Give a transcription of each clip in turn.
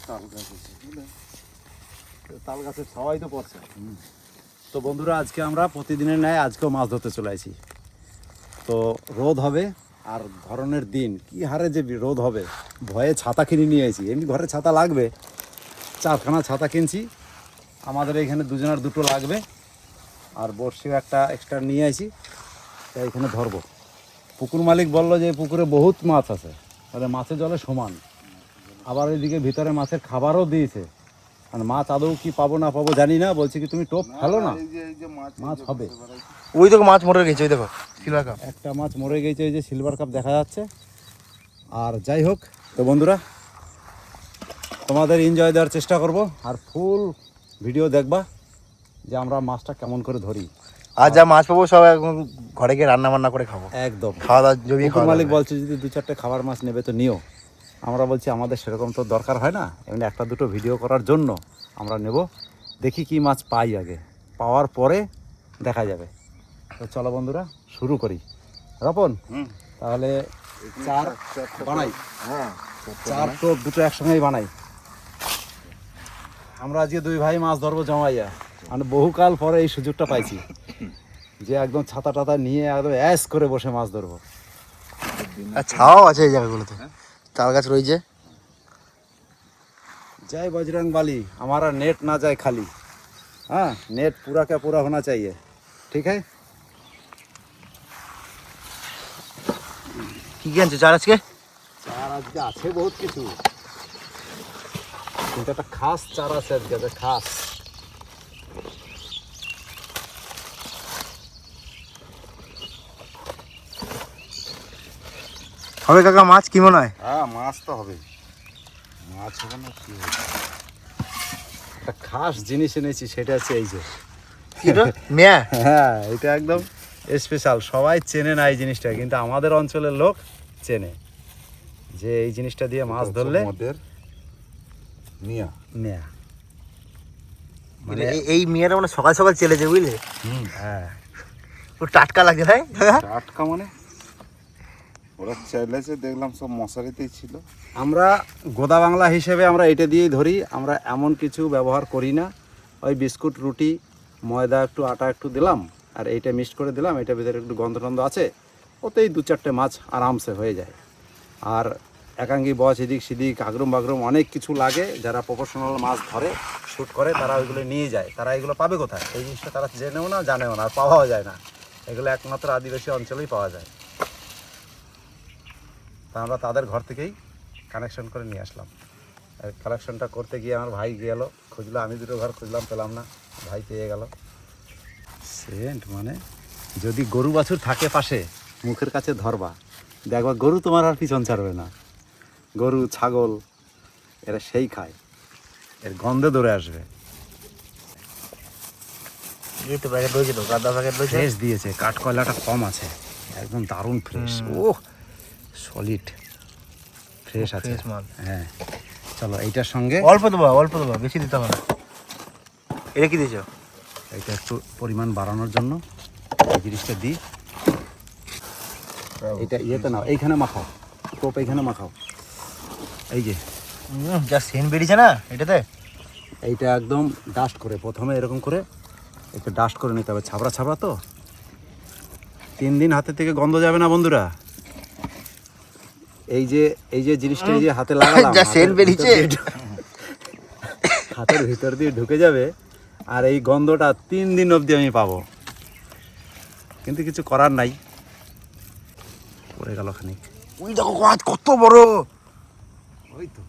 তাল গাছ আছে, তাল গাছের সবাই তো পড়ছে। তো বন্ধুরা, আজকে আমরা প্রতিদিনের ন্যায় আজকেও মাছ ধরতে চলে আসি। তো রোদ হবে আর ধরনের দিন কি হারে যে রোদ হবে, ভয়ে ছাতা কিনে নিয়ে আসি। এমনি ঘরে ছাতা লাগবে, 4খানা ছাতা কিনছি। আমাদের এইখানে দুজনের দুটো লাগবে, আর বড়শিও একটা এক্সট্রা নিয়ে আসি। তাই এখানে ধরবো। পুকুর মালিক বললো যে পুকুরে বহুত মাছ আছে, তাহলে মাছের জলে সমান। আবার এদিকে ভিতরে মাছের খাবারও দিয়েছে। আর মাছ আদৌ কি পাবো না পাবো জানি না। বলছি কি তুমি টোপ ফেলো না, মাছ হবে। ওই দেখো মাছ মরে গেছে, ওই দেখো সিলভার কাপ। একটা মাছ মরে গেছে, ওই যে সিলভার কাপ দেখা যাচ্ছে। আর যাই হোক, তো বন্ধুরা তোমাদের এনজয় দেওয়ার চেষ্টা করব, আর ফুল ভিডিও দেখবা যে আমরা মাছটা কেমন করে ধরি। আর যা মাছ পাবো সব এখন ঘরে গিয়ে রান্না বান্না করে খাবো। একদম খাওয়া দাওয়া জমি। পুকুর মালিক বলছে যদি 2-4টে খাবার মাছ নেবে তো নিও। আমরা বলছি আমাদের সেরকম তো দরকার হয় না, এমনি একটা দুটো ভিডিও করার জন্য আমরা নেব। দেখি কি মাছ পাই, আগে পাওয়ার পরে দেখা যাবে। তো চলো বন্ধুরা শুরু করি। রপন, তাহলে 4 বানাই। হ্যাঁ, 4 টোপ দুটো একসঙ্গেই বানাই। আমরা আজকে 2 ভাই মাছ ধরবো জমাইয়া, মানে বহুকাল পরে এই সুযোগটা পাইছি যে একদম ছাতা টাতা নিয়ে একদম অ্যাশ করে বসে মাছ ধরবো। আর ছাও আছে এই জায়গাগুলোতে, তাল গাছ রয়েছে। जय बजरंग बाली, हमारा नेट ना जाए खाली। हाँ, नेट पूरा का पूरा होना चाहिए, ठीक है। কি কি আনছো চার আজকে? চার আজকে আছে বহুত কিছু, কিন্তু একটা খাস চার আছে আজকে, একটা খাস। হবে কাকা মাছ কি মনে হয়? হ্যাঁ, মাছ তো হবে, মাছ হবে না কি হবে। একটা খাস জিনিস এনেছি, সেটা হচ্ছে এই যে মেয়া। হ্যাঁ, এটা একদম স্পেশাল। সবাই চেনে না এই জিনিসটা, কিন্তু আমাদের অঞ্চলের লোক চেনে যে এই জিনিসটা দিয়ে মাছ ধরলে মিয়া মিয়া। মানে এই মেয়েরা মানে সকাল সকাল চেলেছে বুঝলে। হ্যাঁ, ও টাটকা লাগছে ভাই। টাটকা মানে ওরা চাইলেছে, দেখলাম সব মশারিতেই ছিল। আমরা গোদা বাংলা হিসেবে আমরা এটা দিয়েই ধরি। আমরা এমন কিছু ব্যবহার করি না। ওই বিস্কুট, রুটি, ময়দা একটু, আটা একটু দিলাম, আর এইটা মিক্সড করে দিলাম। এটার ভিতরে একটু গন্ধ টন্ধ আছে, ওতেই 2-4টে মাছ আরামসে হয়ে যায়। আর একাঙ্গি বচ, এদিক সেদিক, আগরুম বাগরুম অনেক কিছু লাগে। যারা প্রফেশনাল মাছ ধরে, শ্যুট করে, তারা ওইগুলো নিয়ে যায়। তারা এগুলো পাবে কোথায়? এই জিনিসটা তারা জেনেও না, জানেও না, আর পাওয়াও যায় না। এগুলো একমাত্র আদিবাসী অঞ্চলেই পাওয়া যায়। তা আমরা তাদের ঘর থেকেই কানেকশন করে নিয়ে আসলাম। কালেকশনটা করতে গিয়ে আমার ভাই গেল, খুঁজলো। আমি 2টো ঘর খুঁজলাম, পেলাম না, ভাই পেয়ে গেল। সেন্ট মানে যদি গরু বাছুর থাকে পাশে, মুখের কাছে ধরবা, দেখবা গরু তোমার আর পিছন ছাড়বে না। গরু, ছাগল এরা সেই খায়, এর গন্ধে দৌড়ে আসবে। এই তো প্যাকেট রয়েছে, তো গাদা প্যাকেট রয়েছে। ফ্রেশ দিয়েছে, কাঠকয়লাটা কম আছে, একদম দারুণ ফ্রেশ। ও সলিড ফ্রেশ আছে মাল। হ্যাঁ, চলো এইটার সঙ্গে অল্প দেবো, অল্প দেবো, বেশি দিতে হবে না। এটা কি দিয়েছো? এটা একটু পরিমাণ বাড়ানোর জন্য এই জিনিসটা দিই। এটা ইয়েতে নাও, এইখানে মাখাও, টোপ এইখানে মাখাও। এই যে যা সেন্ট বেরিয়েছে না এটাতে, এইটা একদম ডাস্ট করে, প্রথমে এরকম করে একটু ডাস্ট করে নিতে হবে। ছাবড়া ছাবড়া তো, 3 দিন হাতে থেকে গন্ধ যাবে না বন্ধুরা। এই যে জিনিসটা এই যে হাতে লাগালাম, যা সেন্ট বেরিয়েছে, হাতের ভিতর দিয়ে ঢুকে যাবে। আর এই গন্ধটা 3 দিন অবধি আমি পাবো, কিন্তু কিছু করার নাই। পড়ে গেল খানিক। ওই দেখো মাছ কত বড়। ওই তো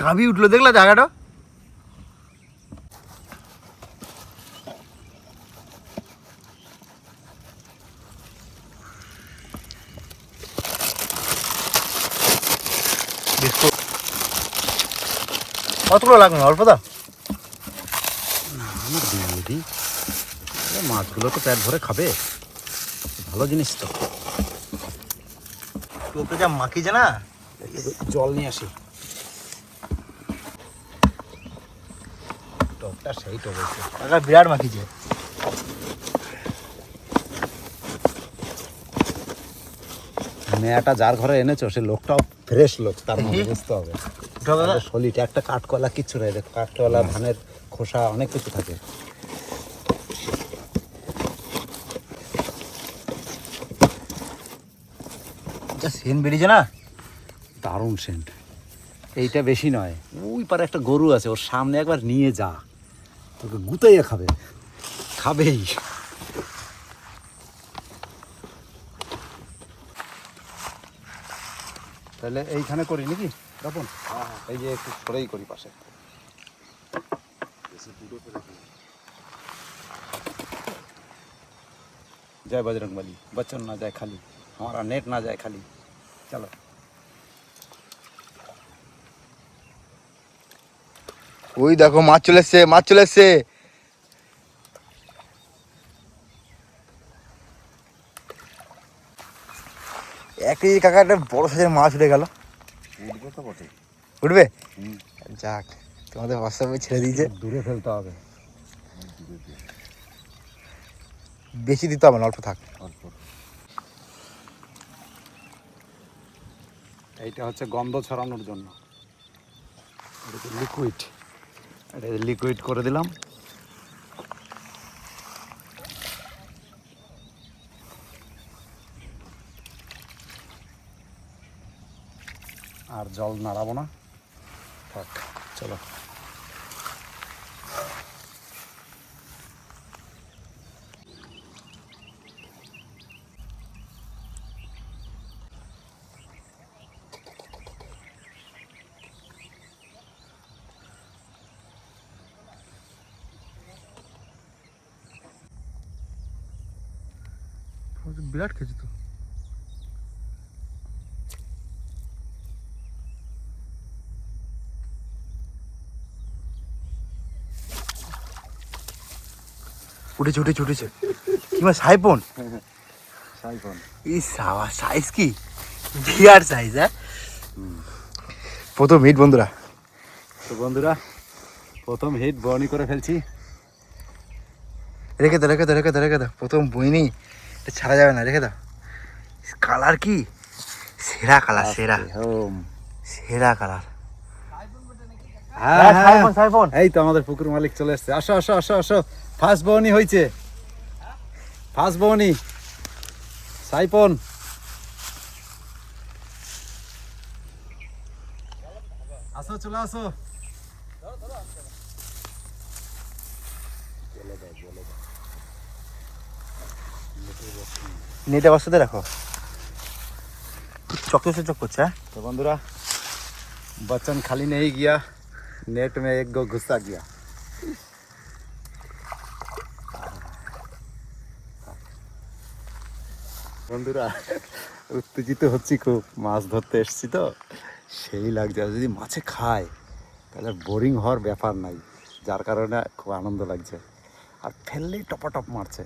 গাভি উঠলো, দেখলা জায়গাটা? কতগুলো লাগবে? অল্প দাও না, আমার দিয়ে দিই। মাছগুলো তো পেট ভরে খাবে, ভালো জিনিস তো। টোপে যা মাখিছে না, জল নিয়ে আসি। টকটা সেই টক হয়েছে, বিরাট মাখিছে। মেয়াটা যার ঘরে এনেছো সে লোকটাও ফ্রেশ লোক, তার মধ্যে বুঝতে হবে। সলিড একটা কাঠকলা কিচ্ছু নেই, দেখো কাঠকলা ধানের খোসা অনেক কিছু থাকে। যা সেন বেরিয়েছে না, দারুণ সেন্ট। এইটা বেশি নয়, ওই পারে একটা গরু আছে, ওর সামনে একবার নিয়ে যা, তোকে গুতাইয়া খাবে, খাবেই। তাহলে এইখানে করি নাকি রপন? এই যে একটু সরেই করি পাশে। जय बजरंग बली, बच्चन ना जाए खाली, हमारा नेट ना जाए खाली। चलो ওই দেখো মাছ চলে এসছে, মাছ চলে এসছে। এক কেজি কাকা একটা বড় সাইজের মাছ উঠে গেল। উঠবে তো বটে। উঠবে? যাক, তোমাদের হোয়াটসঅ্যাপে ছেড়ে দিয়েছে। দূরে ফেলতে হবে, বেশি দিতে হবে না, অল্প থাক। অল্প। এইটা হচ্ছে গন্ধ ছড়ানোর জন্য, লিকুইড, এটা লিকুইড করে দিলাম। আর জল নাড়াবো না, থাক। চলো বিরাট খেয়েছি তো। উঠেছে উঠেছে উঠেছে। কি মাছ? সাইপন? সাইফন। ইস সাবা, সাইজ কি বিরাট সাইজ। হ্যাঁ, প্রথম হিট বন্ধুরা। তো বন্ধুরা, প্রথম হিট বর্নি করে ফেলছি। রেখে দাও রেখে দাও রেখে দাও রেখে দাও, প্রথম বইনি, এটা ছাড়া যাবে না, রেখে দাও। কালার কি সেরা কালার, সেরা সেরা কালার। হ্যাঁ হ্যাঁ, সাইফন এই তো আমাদের পুকুর মালিক চলে এসছে। আসো আসো আসো আসো, ফার্স্ট বর্নি হয়েছে, ফার্স্ট বর্নি সাইফন। আসো চলে আসো। নেটে বসাতে রাখো, চক से चक করছে। হ্যাঁ तो बंधुरा, बच्चन खाली नहीं गया, नेट में एक गो घुसा गया। বন্ধুরা উত্তেজিত হচ্ছি খুব, মাছ ধরতে এসছি তো সেই লাগছে। আর যদি মাছে খায় তাহলে বোরিং হওয়ার ব্যাপার নাই, যার কারণে খুব আনন্দ লাগছে। আর ফেললেই টপাটপ মারছে।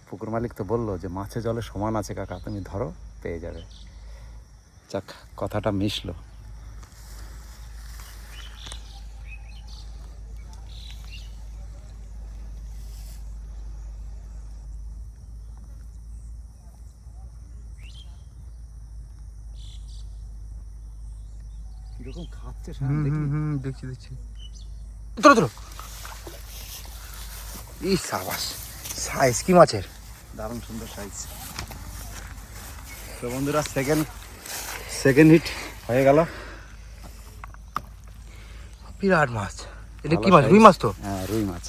পুকুর মালিক তো বললো যে মাছে জলে সমান আছে কাকা, তুমি ধরো পেয়ে যাবে। যাক, কথাটা মিশলো। কিরকম খাচ্ছে দেখছি দেখছি। ধরো ধরো। ই সাবাস, সাইজ কি মাছের, দারুণ সুন্দর সাইজ। তো বন্ধুরা, সেকেন্ড হিট হয়ে গেল। বিরাট মাছ। এটা কি মাছ? রুই মাছ তো? হ্যাঁ, রুই মাছ।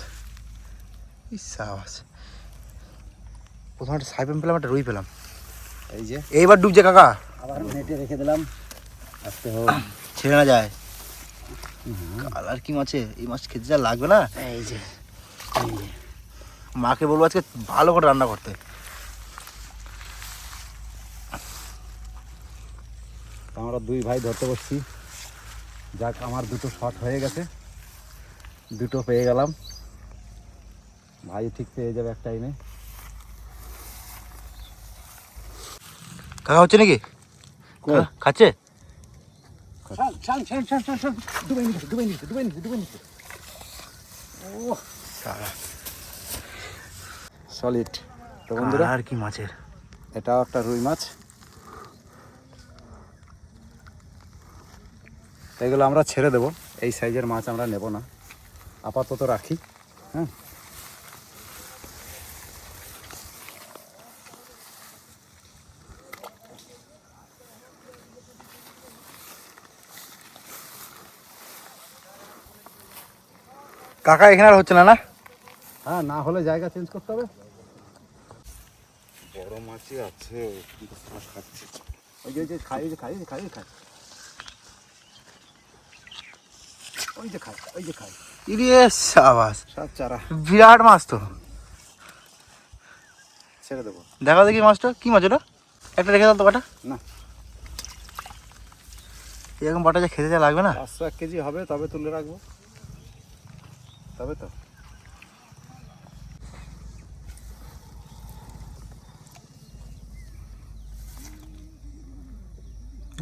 ই সাবাস, প্রথমে একটা সাইপেন পেলাম, একটা রুই পেলাম। এই যে এইবার ডুবছে কাকা, আবার নেটে রেখে দিলাম, আস্তে হোক, ছেড়ে না যায়। কালার কি মাছে, এই মাছ খেতে যা লাগবে না। এই যে মাকে বলবো আজকে ভালো করে রান্না করতে। আমরা দুই ভাই ধরতে বসছি। যাক, আমার দুটো শট হয়ে গেছে, দুটো পেয়ে গেলাম। ভাই ঠিক পেয়ে যাবে এক টাইমে। কাকা হচ্ছে নাকি? খাচ্ছে? সলিড। তো বন্ধুরা, আর কি মাছের, এটাও একটা রুই মাছ। এগুলো আমরা ছেড়ে দেব, এই সাইজের মাছ আমরা নেব না, আপাতত রাখি। হ্যাঁ, কাকা এখানে আর হচ্ছে না, না? হ্যাঁ, না হলে জায়গা চেঞ্জ করতে হবে। বড় মাছই আছে, কিন্তু শাক খাচ্ছে। ওই যে খাই, ওই যে খাই, ওই যে খাই, ওই খাই, ওই যে খাই, ওই যে খাই, ইরে সাবাস, সব চারা বিরাট মাছ তো। ছেড়ে দেবো। দেখা দেখি মাছটা, কি মাছ ওটা? একটা রেখে দাও তো বাটা। না, এরকম বাটা যা খেতে যা লাগবে না। 500 কেজি হবে, তবে তুলে রাখবো, তবে তো।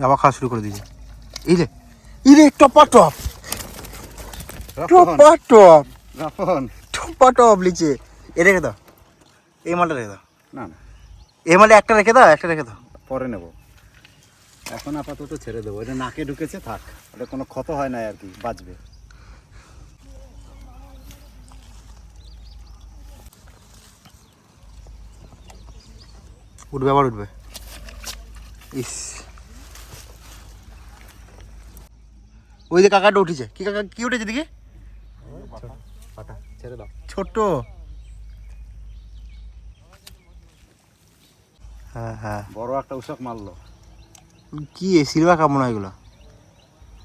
আবার খাওয়া শুরু করে দিয়েছে। ইরে ইরে টপা টপ, রাফন, টপা টপ, রাফন। টপা টপ লিচে। এ রেখে দাও, এই মালটা রেখে দাও। না না, এই মালটা একটা রেখে দাও, একটা রেখে দাও। পরে নেব, এখন আপাতত ছেড়ে দেবো। এটা নাকে ঢুকেছে, থাক, এটা কোনো ক্ষত হয় না আর কি, বাঁচবে। উঠবে, আবার উঠবে। ইস, ওই যে কাকাটা উঠেছে। কি কাকা, কি উঠেছে দিকে? পাটা ছেড়ে দাও। ছোট্ট। হ্যাঁ হ্যাঁ, বড় একটা উষক মারলো, কি সিলভার কাপ মনে হয় এগুলো।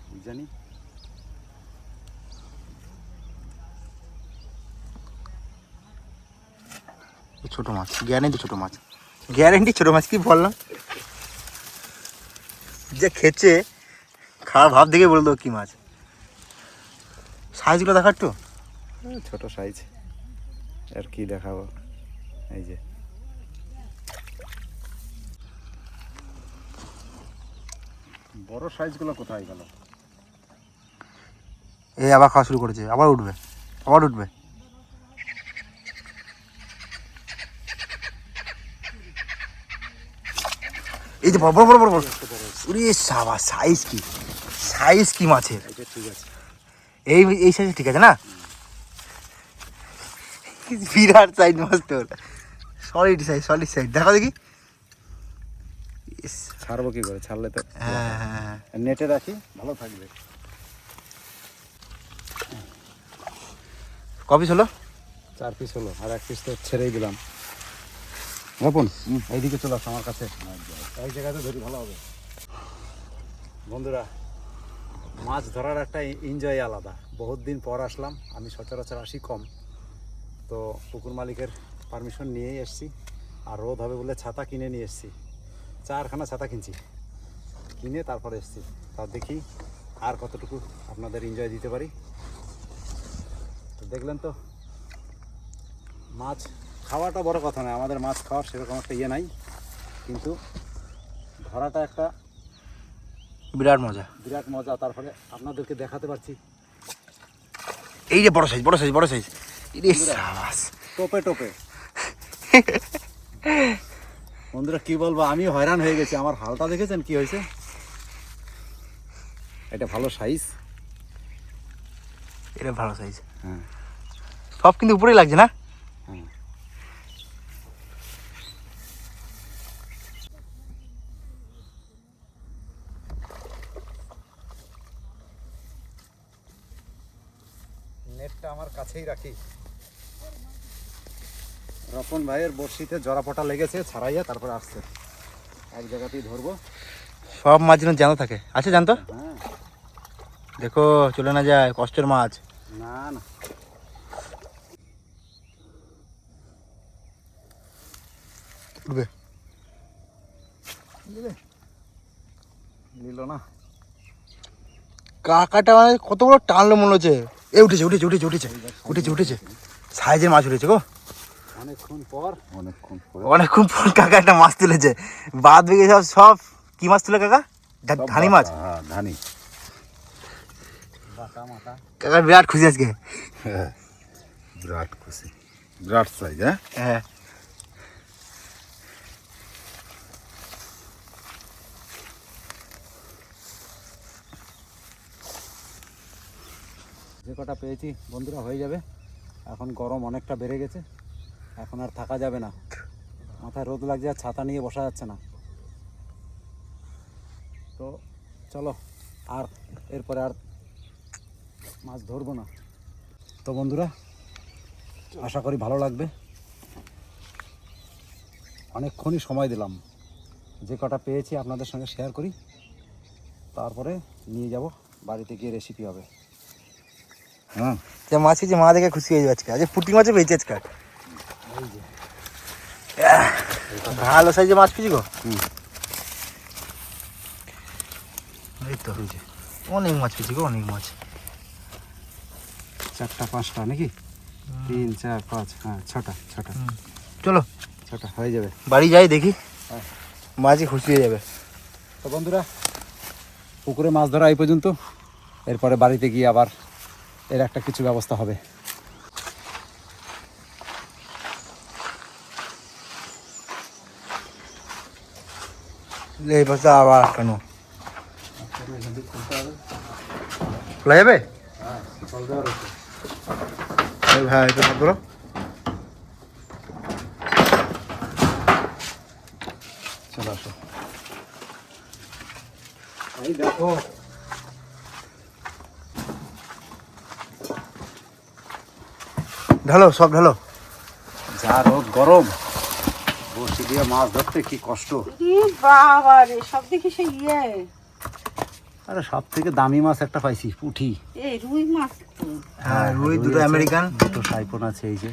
কি জানি। ছোট মাছ, গ্যারেন্টি ছোট মাছ, গ্যারেন্টি ছোট মাছ। কি বললাম, যে খেছে খারাপ ভাব দেখে বলে দেবো কি মাছ। সাইজগুলো দেখা একটু। ছোট সাইজ, আর কি দেখাবো। এই যে বড় সাইজগুলো কোথায় গেল? এই আবার খাওয়া শুরু করেছে, আবার উঠবে, আবার উঠবে। এই যে বড় বড় বড় বড়, ওরে সাবা, সাইজ কি, সাইজ কি মাছের। এটা ঠিক আছে, এই এই সাইজ ঠিক আছে না? বিরাট সাইজ মাছ তোর, সলিড সাইজ, সলিড সাইজ। দেখো দেখি। ইস, ছাড়বো কি করে? ছাড়লে তো হ্যাঁ হ্যাঁ, নেটে রাখি, ভালো থাকবে। ক পিস হলো? 4 পিস হলো, আর 1 পিস তো ছেড়েই দিলাম। রপন, এইদিকে চলে আসো আমার কাছে, এই জায়গাতে ধরি, ভালো হবে। বন্ধুরা, মাছ ধরার একটা এনজয় আলাদা। বহুত দিন পর আসলাম, আমি সচরাচর আসি কম, তো পুকুর মালিকের পারমিশন নিয়েই এসছি। আর রোদ হবে বলে ছাতা কিনে নিয়ে এসছি, 4খানা ছাতা কিনছি, কিনে তারপরে এসছি। তা দেখি আর কতটুকু আপনাদের এনজয় দিতে পারি। তো দেখলেন তো, মাছ খাওয়াটা বড় কথা নয়, আমাদের মাছ খাওয়ার সেরকম একটা ইয়ে নাই, কিন্তু ধরাটা একটা বিরাট মজা। বিরাট মজা। তারপরে আপনাদেরকে দেখাতে পারছি এই যে বড় সাইজ, বড় সাইজ, বড় সাইজ। ইরে সাবাস, টোপে টোপে। বন্ধুরা কি বলবো, আমি হয়রান হয়ে গেছি। আমার হালটা দেখেছেন কি হয়েছে? এটা ভালো সাইজ। এটা ভালো সাইজ। হ্যাঁ সব কিন্তু উপরেই লাগছে না? হ্যাঁ, নেটটা আমার কাছেই রাখি। রপন ভাইয়ের বড়শিতে জরাপটা লেগেছে, ছাড়াইয়া তারপরে আসছে। এক জায়গাতেই ধরবো। সব মাছ যেন জানা থাকে। আচ্ছা জানতো, হ্যাঁ, দেখো চলে না যায়, কষ্টের মাছ। না না, উঠবে। নিল না। কাকাটা মানে কত বড় টানলো মনে হচ্ছে। এ উঠেছে উঠেছে উঠেছে উঠেছে উঠেছে উঠেছে, সাইজের মাছ উঠেছে গো। অনেকক্ষণ পর, অনেকক্ষণ পর কাকা একটা মাছ তুলেছে। বাদ বেগে সব সব কি মাছ তুলে কাকা? ধানি মাছ। হ্যাঁ, ধানি। বাটা মাটা। কাকা বিরাট খুশি আজকে। হ্যাঁ, বিরাট খুশি, বিরাট সাইজ। হ্যাঁ, হ্যাঁ, যে কটা পেয়েছি বন্ধুরা হয়ে যাবে। এখন গরম অনেকটা বেড়ে গেছে, এখন আর থাকা যাবে না, মাথায় রোদ লাগছে আর ছাতা নিয়ে বসা যাচ্ছে না। তো চলো, আর এরপরে আর মাছ ধরবো না। তো বন্ধুরা আশা করি ভালো লাগবে। অনেকক্ষণই সময় দিলাম, যে কটা পেয়েছি আপনাদের সঙ্গে শেয়ার করি, তারপরে নিয়ে যাব বাড়িতে গিয়ে রেসিপি হবে। যে মাছ যে মা দেখে খুশি হয়ে যাবে আজকে। আজ পুঁটি মাছও পেয়েছি আজকে। এই যে ভালো সাইজে মাছ পেয়েছি গো। এই তো অনেক মাছ পেয়েছি গো, অনেক মাছ। 4টা 5টা নাকি? 3 4 5, হ্যাঁ 6টা। চলো 6টা হয়ে যাবে। বাড়ি যাই দেখি, হ্যাঁ। মাছই খুশি হয়ে যাবে। তো বন্ধুরা পুকুরে মাছ ধরা এই পর্যন্ত, এরপরে বাড়িতে গিয়ে আবার এর একটা কিছু ব্যবস্থা হবে। এই পাশে আবার কেন খোলা যাবে? এই ভাই এটা হাত ধরো। চলো আসো, এই দেখো ঢালো সব ঢালো। যা রোদ গরম, বসে দিয়ে মাছ ধরতে কি কষ্ট। বাবা রে, সব দেখি সে ইয়ে আরে সব থেকে দামি মাছ একটা পাইছি, পুঁটি। এই রুই মাছ তো। হ্যাঁ রুই দুটো আমেরিকান, দুটো সাইফোন আছে। এই যে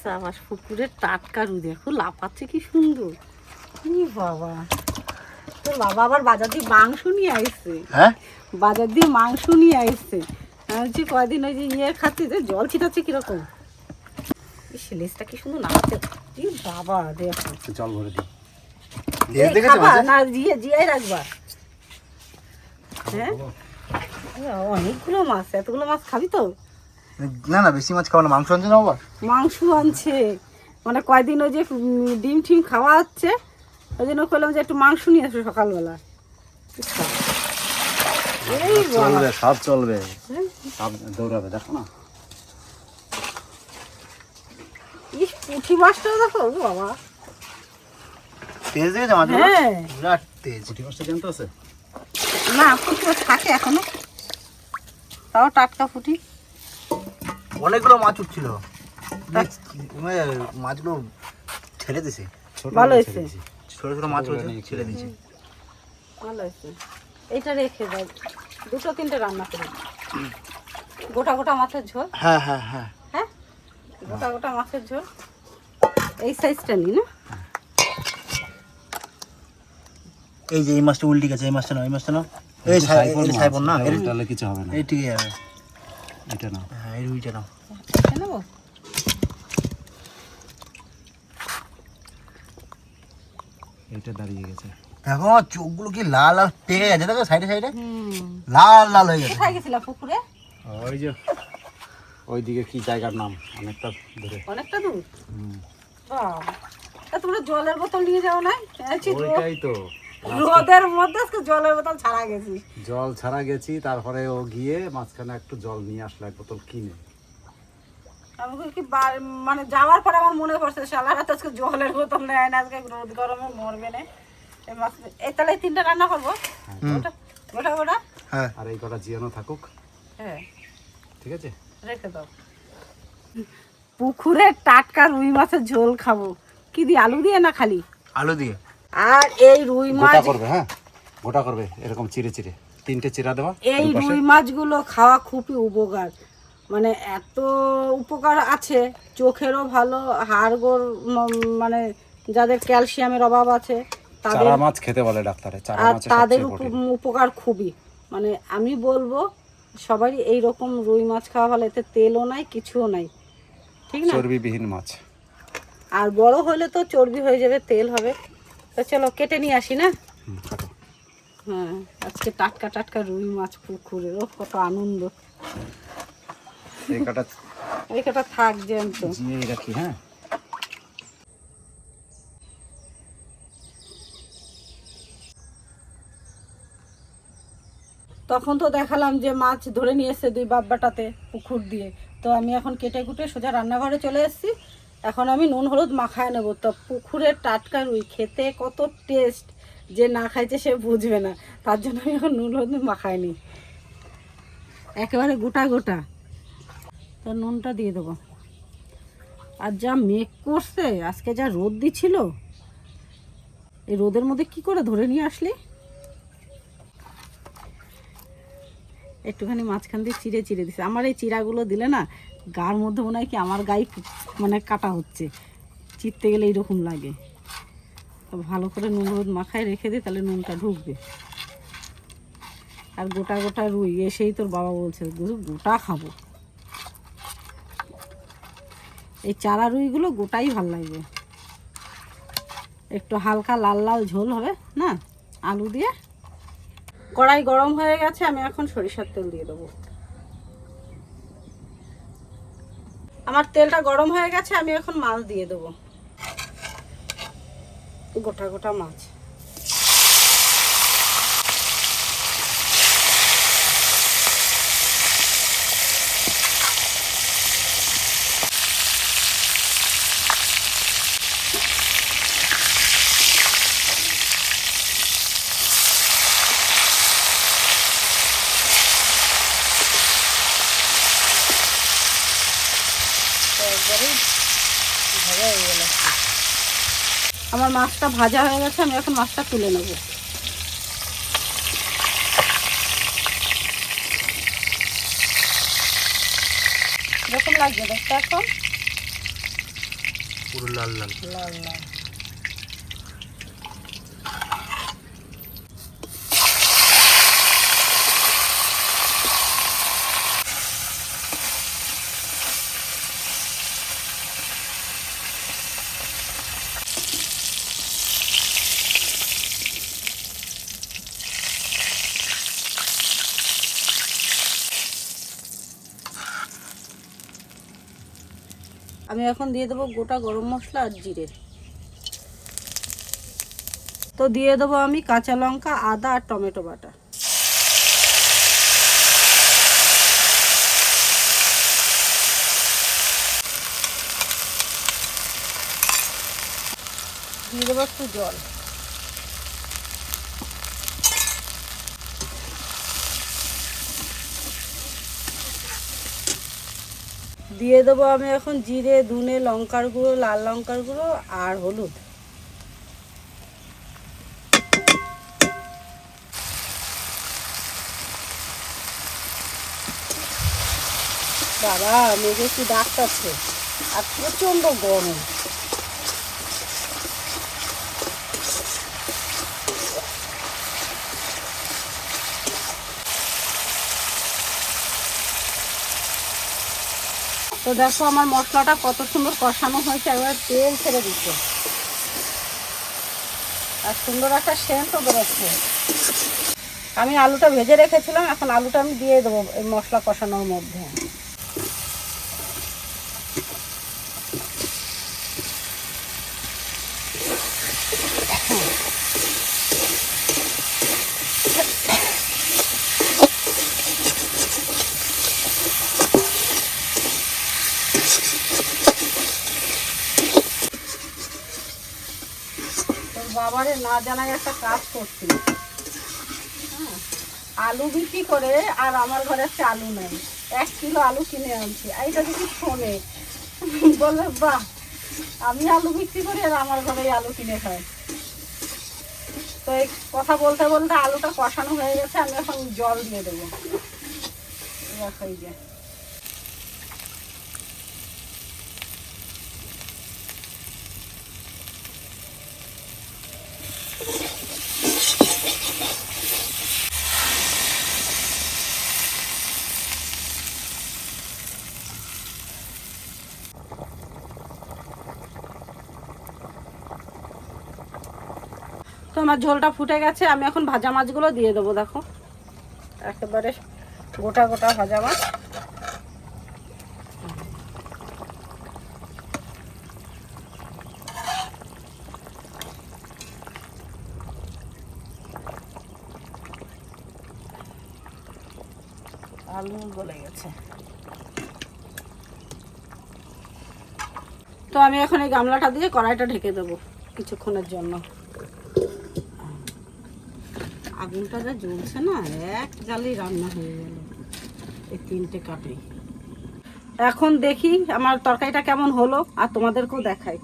সাবাস, পুকুরের টাটকা রুই দেখো লাফাচ্ছে কি সুন্দর। ই বাবা, তোর বাবা আবার বাজার দিয়ে মাংস নিয়ে আসছে। হ্যাঁ বাজার দিয়ে মাংস নিয়ে আসছে। আমি বলছি কয়দিন ওই যে ইয়ে খাচ্ছি, যে জল ছিটাচ্ছে কিরকম। এই লেজটা কি সুন্দর নাড়াচ্ছে। ই বাবা দেখো, একটু জল ভরে দিই। এই খাবা না জিয়াই রাখবা? হ্যাঁ অনেকগুলো মাছ, এতগুলো মাছ খাবি তো? না না বেশি মাছ খাবো না, মাংস আনছে না আবার। মাংস আনছে, মানে কয়দিন ওই যে ডিম টিম খাওয়া হচ্ছে, ওই জন্য করলাম যে একটু মাংস নিয়ে আসো সকালবেলা। এই বাবা। চলবে, সব চলবে, হ্যাঁ? সব দৌড়াবে, দেখো না। ইস, পুঁটি মাছটা দেখো ও বাবা। তেজ দেখেছে মাছ, হ্যাঁ বিরাট তেজ। পুঁটি মাছটা জানতে আছে? না, পুঁটি মাছ থাকে এখনো, তাও টাটকা পুঁটি। অনেকগুলো মাছ উঠছিল, মাছগুলো ছেড়ে দিছে। ছোট ভালো মাছ হয়েছে। ছেড়ে দিয়েছি। ছোট ছোট মাছ হয়েছে ছেড়ে দিছে। ভালো হয়েছে, এইটা রেখে দাও, 2-3টে রান্না করে গোটা গোটা মাছের ঝোল। হ্যাঁ হ্যাঁ হ্যাঁ হ্যাঁ, গোটা গোটা মাছের ঝোল, এই সাইজটা নি না। এই যে এই মাছটা উল্টি গেছে, এই মাছটা না, এই মাছটা না, এই এটা সাইফোন মাছ, সাইবন না, এটা উল্টালে কিছু হবে না। এই ঠিক আছে। এটা না, হ্যাঁ এই রুইটা নাও। এটা নেবো? এটা দাঁড়িয়ে গেছে। দেখো আমার চোখগুলো কি লাল লাল পেকে গেছে, দেখো সাইডে সাইডে হুম, লাল লাল হয়ে গেছে। কোথায় গেছিলা পুকুরে? ওই যে ওইদিকে কি জায়গার নাম, অনেকটা দূরে। অনেকটা দূর। বাবা, তা তোমরা জলের বোতল নিয়ে যাও না? ওইটাই তো, রোদের মধ্যে আজকে জলের বোতল ছাড়া গেছি। জল ছাড়া গেছি, তারপরে ও গিয়ে মাঝখানে একটু জল নিয়ে আসলো, এক বোতল কিনে। আমি কি মানে যাওয়ার পরে আমার মনে পড়ছে শালারা তো আজকে জলের বোতল নেয় না, আজকে রোদ গরমে মরবে না। এই মাছ, এই তাহলে 3টা রান্না করবো গোটা গোটা গোটা। হ্যাঁ আর এই কটা জিয়ানো থাকুক, হ্যাঁ ঠিক আছে। রেখে দাও। পুকুরের টাটকা রুই মাছের ঝোল খাবো, কি দিয়ে, আলু দিয়ে না খালি? আলু দিয়ে। আর এই রুই গোটা মাছ, করবে, হ্যাঁ গোটা করবে, এরকম চিড়ে চিড়ে 3টে চিরা দেওয়া। এই দুই পাশে। রুই মাছগুলো খাওয়া খুবই উপকার, মানে এত উপকার আছে, চোখেরও ভালো, হাড়গোড় মানে যাদের ক্যালসিয়ামের অভাব আছে তাদের, চারা মাছ খেতে বলে ডাক্তারে, চারা আর মাছে তাদের সবচেয়ে প্রোটিন। উপকার খুবই, মানে আমি বলবো সবারই এই রকম রুই মাছ খাওয়া ভালো, এতে তেলও নাই কিছুও নাই, ঠিক না? চর্বিবিহীন মাছ। আর বড় হলে তো চর্বি হয়ে যাবে, তেল হবে। তো চলো কেটে নিয়ে আসি না। কাটো। হ্যাঁ, আজকে টাটকা টাটকা রুই মাছ পুকুরে, ও কত আনন্দ। এই কটা এই কটা থাক জ্যান্ত। জিয়েই রাখি, হ্যাঁ। তখন তো দেখালাম যে মাছ ধরে নিয়ে এসছে 2 বাব্বাটাতে পুকুর দিয়ে। তো আমি এখন কেটে কুটে সোজা রান্নাঘরে চলে এসেছি। এখন আমি নুন হলুদ মাখায় নেবো। তো পুকুরের টাটকা রুই খেতে কত টেস্ট, যে না খাইছে সে বুঝবে না। তার জন্য আমি এখন নুন হলুদ মাখাই নি, একেবারে গোটা গোটা। তো নুনটা দিয়ে দেবো। আর যা মেঘ করছে, আজকে যা রোদ দিছিল, এই রোদের মধ্যে কি করে ধরে নিয়ে আসলি? একটুখানি মাঝখান দিয়ে চিড়ে চিড়ে দিছে। আমার এই চিড়াগুলো দিলে না গার মধ্যে মনে হয় কি আমার গায়ে মানে কাটা হচ্ছে, চিড়তে গেলে এইরকম লাগে। তো ভালো করে নুন হলুদ মাখায় রেখে দিই, তাহলে নুনটা ঢুকবে। আর গোটা গোটা রুই, এসেই তোর বাবা বলছে গোটা খাবো। এই চারা রুইগুলো গোটাই ভাল লাগবে। একটু হালকা লাল লাল ঝোল হবে না আলু দিয়ে। কড়াই গরম হয়ে গেছে, আমি এখন সরিষার তেল দিয়ে দেবো। আমার তেলটা গরম হয়ে গেছে, আমি এখন মাছ দিয়ে দেবো, গোটা গোটা মাছ। আমার মাছটা ভাজা হয়ে গেছে, আমি এখন মাছটা তুলে নেব। এরকম লাগবে দেখতে, এখন পুরো লাল লাল লাল লাল। আমি এখন দিয়ে দেবো গোটা গরম মশলা আর জিরে। তো দিয়ে দেবো আমি কাঁচা লঙ্কা, আদা আর টমেটো বাটা। দিয়ে দেবো একটু জল। দিয়ে দেবো আমি এখন জিরে, ধনে, লঙ্কার গুঁড়ো, লাল লঙ্কার গুঁড়ো আর হলুদ। বাবা মেঘে কি ডাকতেছে, আর প্রচন্ড গরম। তো দেখো আমার মশলাটা কত সুন্দর কষানো হয়েছে, একবার তেল ছেড়ে দিচ্ছে আর সুন্দর একটা সেন্টও বেরোচ্ছে। আমি আলুটা ভেজে রেখেছিলাম, এখন আলুটা আমি দিয়ে দেবো এই মশলা কষানোর মধ্যে। বাবারে না জানাই একটা কাজ করছি, আলু বিক্রি করে, আর আমার ঘরে একটা আলু নেই। 1 কিলো আলু কিনে আনছি। এইটা যদি শোনে বলে বাহ, আমি আলু বিক্রি করি আর আমার ঘরে আলু কিনে খাই। তো এই কথা বলতে বলতে আলুটা কষানো হয়ে গেছে, আমি এখন জল দিয়ে দেবো। এই যে তো আমার ঝোলটা ফুটে গেছে, আমি এখন ভাজা মাছগুলো দিয়ে দেবো। দেখো একেবারে গোটা গোটা ভাজা মাছ। আলু গলে গেছে। তো আমি এখন এই গামলাটা দিয়ে কড়াইটা ঢেকে দেবো কিছুক্ষণের জন্য। আগুনটা যা জ্বলছে না, এক জালেই রান্না হয়ে গেল এই 3টে কাটে। এখন দেখি আমার তরকারিটা কেমন হলো আর তোমাদেরকেও দেখাই।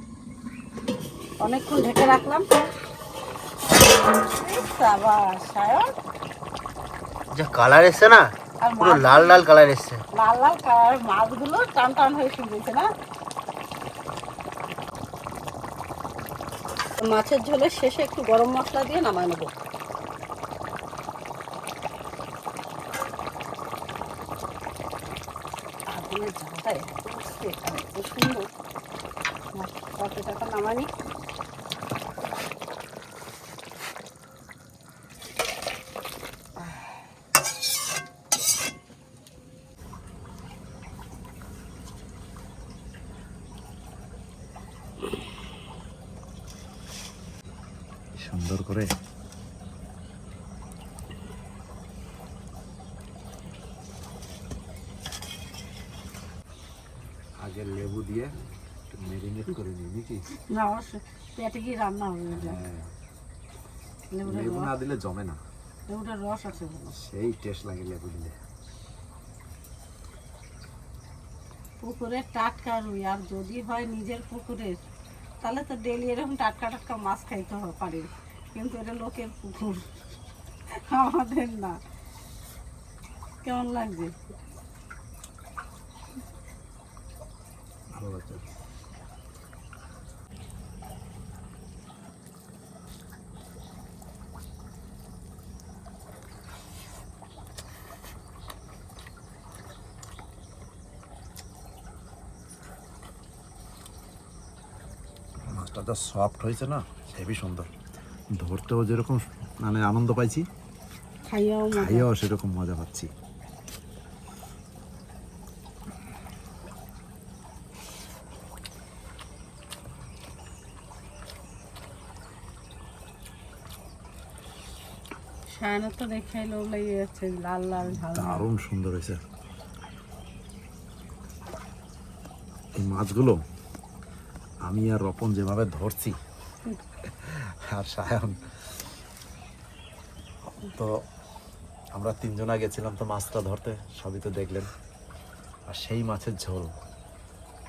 অনেকক্ষণ ঢেকে রাখলাম। সাবাস সায়ন, যা কালার এসছে না, আর পুরো লাল লাল কালার এসছে। লাল লাল কালার মাছগুলো টান টান হয়ে শুকিয়েছে না। মাছের ঝোলের শেষে একটু গরম মশলা দিয়ে নামায় নেবো। আগুনের ঝালটা এত সুন্দর। তরকারিটা নামানি। সুন্দর করে আগে লেবু দিয়ে মেরিনেট করে নিই নাকি? না অবশ্যই পেটে কি রান্না হবে এটা। লেবু না দিলে জমে না, লেবুটার রস আছে বলো। সেই টেস্ট লাগে লেবু দিলে। পুকুরের টাটকা রুই, আর যদি হয় নিজের পুকুরের তাহলে তো ডেলি এরকম টাটকা টাটকা মাছ খাইতে পারি, কিন্তু এটা লোকের পুকুর, আমাদের না। কেমন লাগছে? ভালো লাগছে। মাছটা যা সফট হয়েছে না, হেভি সুন্দর। ধরতেও যেরকম মানে আনন্দ পাইছি, খাইয়াও সেরকম মজা পাচ্ছি। সায়নের তো দেখে লোক লেগে যাচ্ছে, লাল লাল ঝাল। দারুণ সুন্দর হয়েছে এই মাছগুলো। আমি আর রপন যেভাবে ধরছি আর সায়ন, তো আমরা 3 জনা গেছিলাম তো মাছটা ধরতে, সবই তো দেখলেন। আর সেই মাছের ঝোল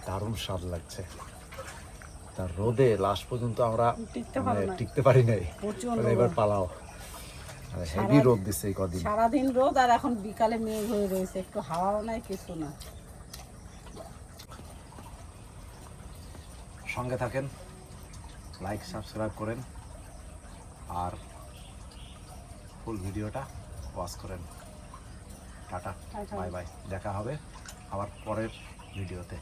দারুণ স্বাদ লাগছে। তার রোদে লাস্ট পর্যন্ত আমরা টিকতে পারি নাই। এবার পালাও, হেভি রোদ দিচ্ছে এই কদিন। সারাদিন রোদ, আর এখন বিকালে মেঘ হয়ে রয়েছে, একটু হাওয়াও নাই কিছু না। সঙ্গে থাকেন, লাইক সাবস্ক্রাইব করেন আর ফুল ভিডিওটা ওয়াচ করেন। টাটা, বাই বাই, দেখা হবে আবার পরের ভিডিওতে।